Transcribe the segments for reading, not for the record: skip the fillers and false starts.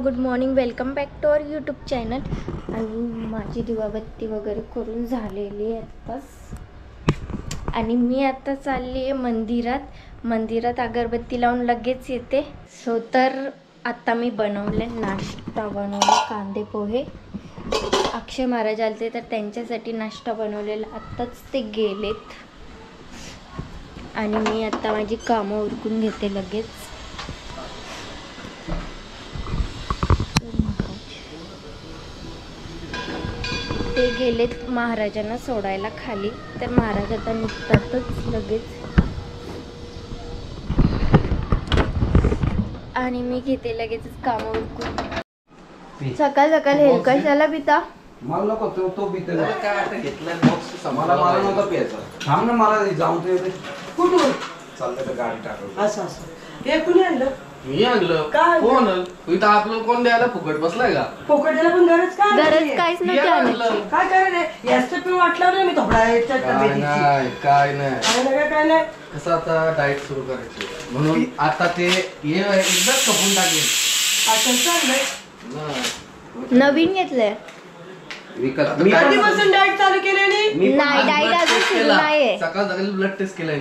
Good morning, welcome back to our YouTube channel. आणि माझी दिवाबत्ती वगैरे करून झालेली आहे आत्ताच. आणि मी आता चालली आहे मंदिरात अगरबत्ती लावून लगेच येते. तर आता मी बनवले नाश्ता, बनवले कांदे पोहे. अक्षय महाराज आलते तर त्यांच्यासाठी नाश्ता बनवलेला, आत्ताच ते गेलेत. आणि मी आता माझी कामं उरकून घेते लगेच. ते गेलेत महाराजांना सोडायला खाली, तर महाराज आता निघतातच लगेच. आणि मी घेते लगेच काम उरकून. सकाळ सकाळ हे कशाला पिता? मला नको तो पिते. काय आता घेतलं बॉक्स मला नव्हता प्यायचा. थांब ना, मला जाऊन ते कुठून चाललं तर गाडी टाकलं. असं हे कुणी आणलं? मी आणलं. कोण इथं आपलं कोण द्यायला फुकट बसलाय का? फुकट द्यायला पण गरज काहीच नव्हती आणायची. काय करायचं? याचं पिऊ वाटलं नाही मी थोडा काय नाही कसं आता डाएट सुरू करायची म्हणून आता ते एकदाच खपून टाकले. नवीन घेतलंय विकत. मी कधीपासून डाएट चालू केलेली नाही. डाएट अजून सुरू नाहीये. सकाळ सकाळी ब्लड टेस्ट केलाय,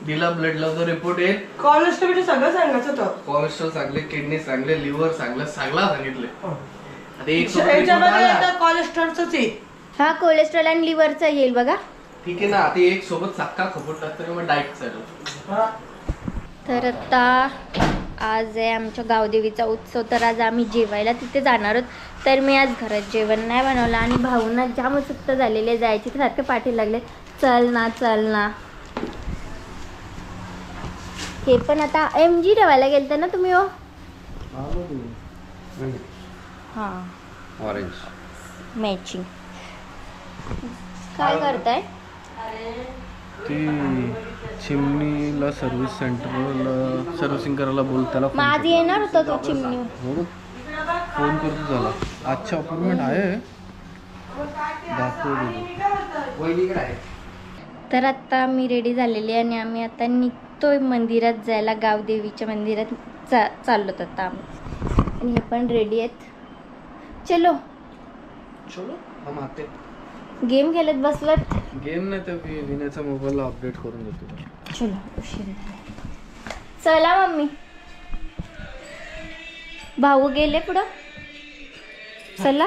दिला ब्लड लावतो, रिपोर्ट येईल. कोलेस्ट्रॉल सगळं सांगायचं होतं. कोलेस्ट्रॉल सांगले, किडनी सांगले, लिव्हर सांगलं, सगळं सांगितले. कोलेस्ट्रॉलच आहे. हा, कोलेस्ट्रॉल आणि लिव्हरचा येईल बघा. ठीक आहे ना. आता एक सोबत सक्का खपूट टाकतो मग डाएट चालू. तर आता आज आहे आमच्या गावदेवीचा उत्सव, तर आज आम्ही जेवायला तिथे जाणार आहोत. तर मी आज घरात जेवण नाही बनवलं आणि भाऊंना जाम उत्सुकता झालेली आहे जायची, तर सारखे पाठी लागले चल ना. हे पण आता MG ठेवायला गेलते ना तुम्ही? हो हां, ऑरेंज मॅचिंग. काय करताय? ती चिमणीला सर्व्हिस सेंटरला सर्व्हिसिंग करायला बोल. त्याला आज येणार होता तो चिमणी. हो, फोन करतो झाला. आजची अपॉइंटमेंट आहे, तर आता मी रेडी झालेली आहे आणि आम्ही आता निघतोय मंदिरात जायला. गावदेवीच्या मंदिरात चाललो आता आम्ही. आणि हे पण रेडी आहेत. चलो हम आते. गेम खेळत बसलात? गेम नाही तर विनयचा मोबाईलला अपडेट करून देतो. चलो उशीर. चला मम्मी. भाऊ गेले पुढं. चला.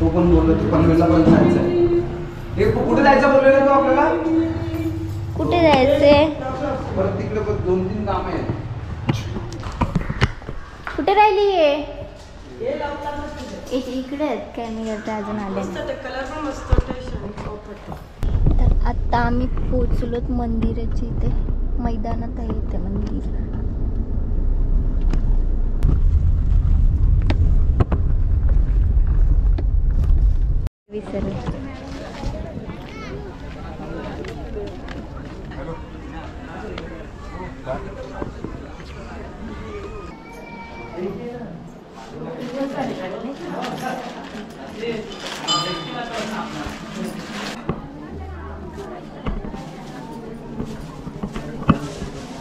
तो पण बोललो, तू पनवेलला पण जायचंय. कुठे जायचं बोललेला तो आपल्याला? कुठे जायचंय? परत तिकडे 2-3 काम आहेत. कुठे राहिली हे? इकडे आहेत काय? मी अजून आले. तर आता आम्ही पोचलोत मंदिराच्या इथे. मैदानात आहे इथे मंदिर. विसरले.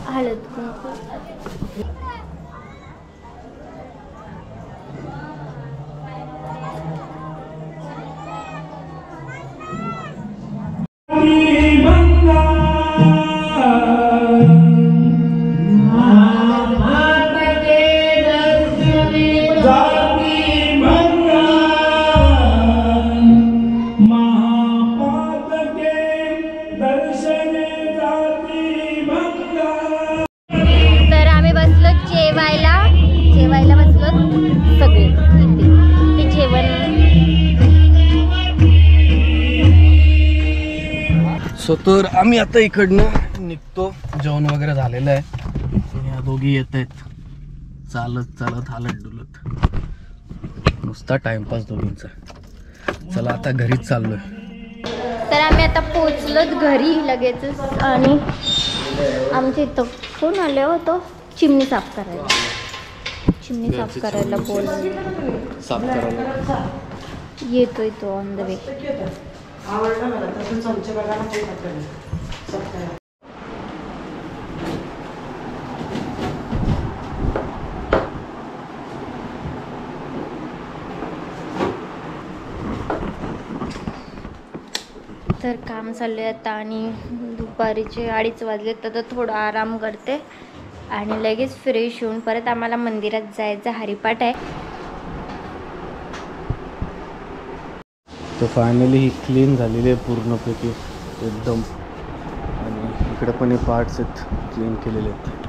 हळद कुंकू. जेवायला बसलो सगळे इथे. ते जेवण. तर आम्ही आता इकडनं निघतो. जेवण वगैरे झालेलं आहे. या दोघी येत आहेत चालत हालत डुलत. नुसता टाइमपास दोघींचा. चला आता घरीच चाललोय. तर आम्ही आता पोचलोत घरी लगेचच. आणि आमच्या इथं कोण आले होतो? चिमणी साफ करायला बोल. साफ करायला येतोय तो ऑन द वे. आवडलं मला तसं चमचे बघायला काही तर काम चालू आहे आता आणि दुपारीचे 2:30 वाजले तर थोडा आराम करते आणि लगेच फ्रेश होऊन परत आम्हाला मंदिरात जायचं हरिपाठ आहे. तर फायनली ही क्लीन झालेली आहे पूर्णपैकी एकदम. आणि इकडे पण हे पार्ट्स आहेत क्लीन केलेले आहेत.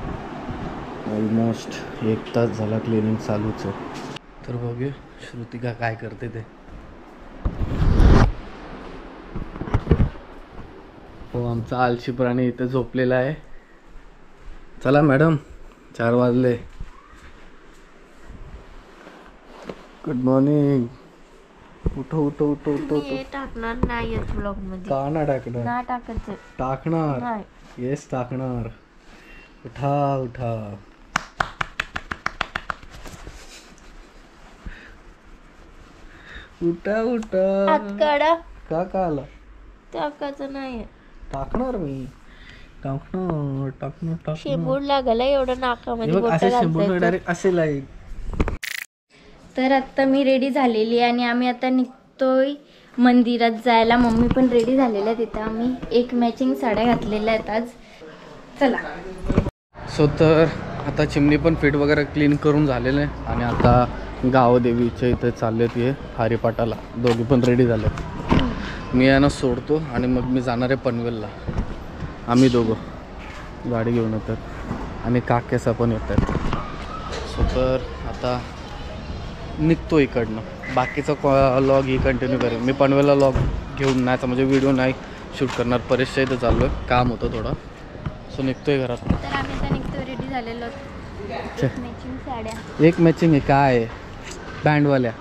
ऑलमोस्ट 1 तास झाला क्लिनिंग चालूच आहे. तर बघूया श्रुतिका काय करते ते. हो, आमचा आळशी प्राणी इथे झोपलेला आहे. चला मॅडम, 4 वाजले. Good morning. उठो उठो उठो उठो. टाकणार नाही ब्लॉग मध्ये. का ना टाकणार? ना टाकायचं. टाकणार. येस टाकणार. उठा उठा. उठा उठा. हात काढा. का काला? टाकायचं नाही. टाकणार मी. टाकणार टाकणार टाकणार. शेंबूड लागला एवढं नाकामध्ये बोटं असे शेंबूड घालतायचं. डायरेक्ट असे लाईट. तर आता मी रेडी झालेली आहे आणि आम्ही आता निघतोय मंदिरात जायला. मम्मी पण रेडी झालेल्या आहे. तिथं आम्ही 1 मॅचिंग साड्या घातलेल्या आहेत आज. चला. सो तर आता चिमणी पण फिट वगैरे क्लीन करून झालेलं आहे आणि आता गावदेवीच्या इथे चालले ते हरिपाठाला. दोघे पण रेडी झाले. मी यांना सोडतो आणि मग मी जाणार आहे पनवेलला. आम्ही दोघं गाडी घेऊन येतात आणि काक्यासा पण येतात. सो तर आता निघतो इकडनं. बाकीचा लॉग ही कंटिन्यू करेन मी. पनवेलला लॉग घेऊन नाही म्हणजे व्हिडिओ नाही शूट करणार. परेशच्या इथं चाललो आहे, काम होतं थोडं. सो निघतोय घरात. तर आम्ही आता निघतोय रेडी झालेलो. मॅचिंग साड्या. 1 मॅचिंग आहे काय बँडवाल्या.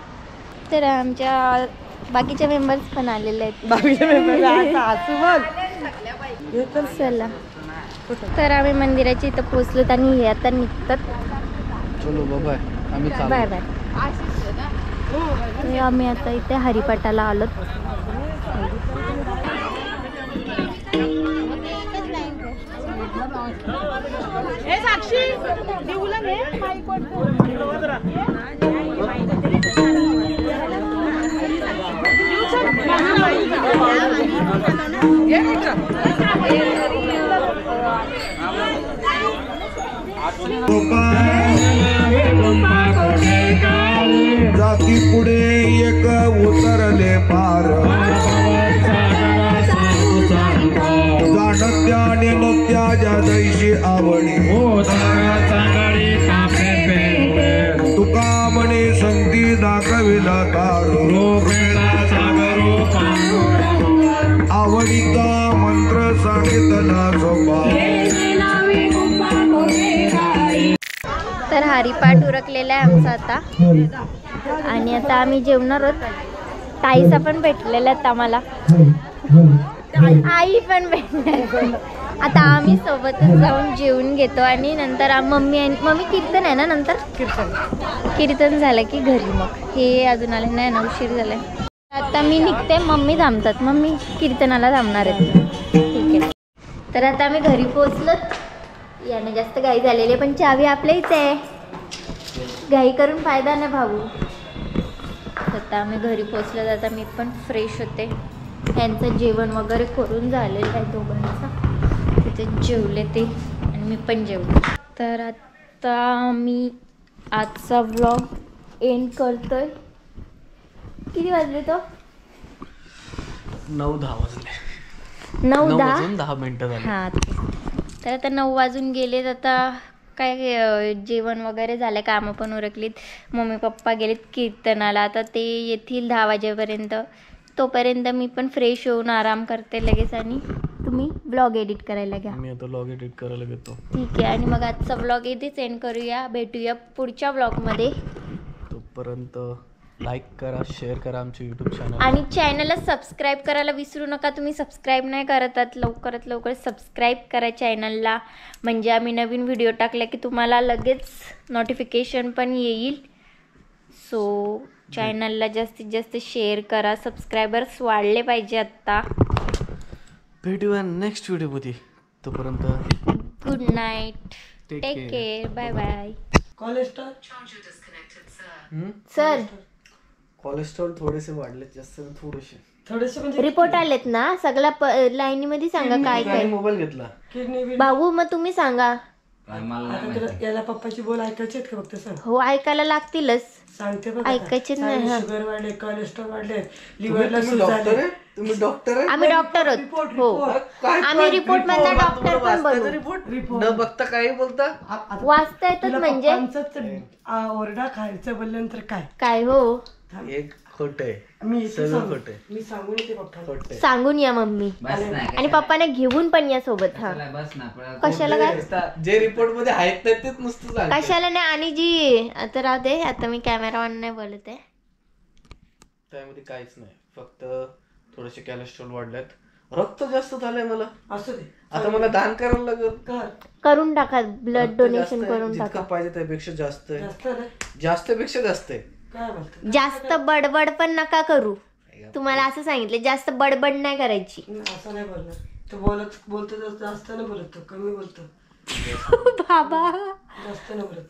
तर आमच्या बाकीच्या मेंबर्स पण आलेले आहेत. बाकीच्या मेंबर असू बघ. चला. तर आम्ही मंदिराच्या इथं पोहोचलो आणि हे आता निघतात. चलो बाय. आम्ही बाय चाललो. बाय. तर आम्ही आता इथे हरिपाठाला आलो. जाती पुढे एक उतरले पार. जाणत्या आणि नत्याच्या दैशी आवडी. तुका म्हणे संधी दाखविला तारू. आवडीचा मंत्र सांगितला सोपा. तर हरिपाठ उरकलेला आहे आमचा आता आणि आता आम्ही जेवणार आहोत. ताईचा पण भेटलेला आहेत आम्हाला. आई पण भेटणार. आता आम्ही सोबतच जाऊन जेवून घेतो आणि नंतर मम्मी कीर्तन आहे ना. नंतर कीर्तन झालं की घरी. मग हे अजून आले नाही ना, उशीर झालाय. आता मी निघते. मम्मी थांबतात. मम्मी कीर्तनाला थांबणार आहेत. ठीक आहे. तर आता आम्ही घरी पोहोचलोत. याने जास्त घाई झालेली पण चावी आपल्याच आहे. घाई करून फायदा नाही भाऊ. आता आम्ही घरी पोचलो. आता मी पण फ्रेश होते. यांचं जेवण वगैरे करून झालेलं आहे दोघांचं. तिथे जेवले ते आणि मी पण जेवले. तर आता मी आजचा व्लॉग एंड करतोय. किती वाजले तो? 9-10 वाजले. 9-10 मिनिटं झाली. हां. तर आता 9 वाजून गेलेत. आता काय जेवण वगैरे झालं. कामं पण उरकलीत. मम्मी पप्पा गेलेत कीर्तनाला. आता ते येतील 10 वाजेपर्यंत. तोपर्यंत मी पण फ्रेश होऊन आराम करते लगेच आणि तुम्ही ब्लॉग एडिट करायला घ्या. मी आता ब्लॉग एडिट करायला घेतो. ठीक आहे. आणि मग आजचा ब्लॉग इथेच एंड करूया. भेटूया पुढच्या ब्लॉगमध्ये. तोपर्यंत लाईक करा, शेअर करा आमचे यूट्यूब चॅनल आणि चॅनलला सबस्क्राईब करायला विसरू नका. तुम्ही सबस्क्राईब नाही करत आहात, लवकरात लवकर सबस्क्राईब करा चॅनलला. म्हणजे आम्ही नवीन व्हिडिओ टाकला की तुम्हाला लगेच नोटिफिकेशन पण येईल. सो चॅनलला जास्तीत जास्त शेअर करा. सबस्क्रायबर्स वाढले पाहिजे आत्ता. भेटूया नेक्स्ट व्हिडिओमध्ये. तोपर्यंत good night. Take care. Bye bye. Cholesterol sir cholesterol थोडेसे वाढले, जास्त थोडेसे. थोडेसे म्हणजे रिपोर्ट आलेत ना सगळ्या लाईनीमध्ये सांगा काय काय. मोबाईल घेतला. Kidney bill. भाऊ मग तुम्ही सांगा. आता तुला याला पप्पाची बोल ऐकायचे का फक्त सांग. हो ऐकायला लागतीलच. सांगते बघ ऐकायचेच नाही, हा. शुगर वाढले, कोलेस्ट्रॉल वाढले, लिव्हरला तुम्ही सूज डॉक्टर झाली. आहे? तुम्ही डॉक्टर आहे? आम्ही डॉक्टर आहोत. हो आम्ही रिपोर्ट मधला डॉक्टर पण बनू. रिपोर्ट न बघता काही बोलता. वाचता येतात तुला म्हणजे पप्पांचाच ओरडा खायचं बोलल्यानंतर काय काय. हो एक खोट आहे. मी इथे सगळं सांगू. खोट आहे. मी सांगून येते पप्पा. खोट आहे. सांगून या मम्मी बस ना आणि पप्पाने घेऊन पण या सोबत. हा बस ना कशाला काय जे रिपोर्ट मध्ये आहेत ना तेच नुसतं सांगते. कशाला नाही. आणि जी आता राहू दे. आता मी कॅमेरा ऑन नाही बोलत आहे. त्यामध्ये काहीच नाही. फक्त थोडेसे कॅलेस्ट्रॉल वाढलेत. रक्त जास्त झालंय मला. असू दे आता मला दान करायला लागेल. कर. करून टाका. ब्लड रक्त डोनेशन जास्त आहे. करून जितकं टाका. पाहिजे त्यापेक्षा जास्त आहे. जास्त नाही जास्त पेक्षा जास्त आहे. काय बोलतो. जास्त बडबड पण नका करू. तुम्हाला असं सांगितलं जास्त बडबड नाही करायची. असं नाही बोलणार. तो बोलतो जास्त नाही बोलत, तो कमी बोलतो, बाबा जास्त नाही बोलत.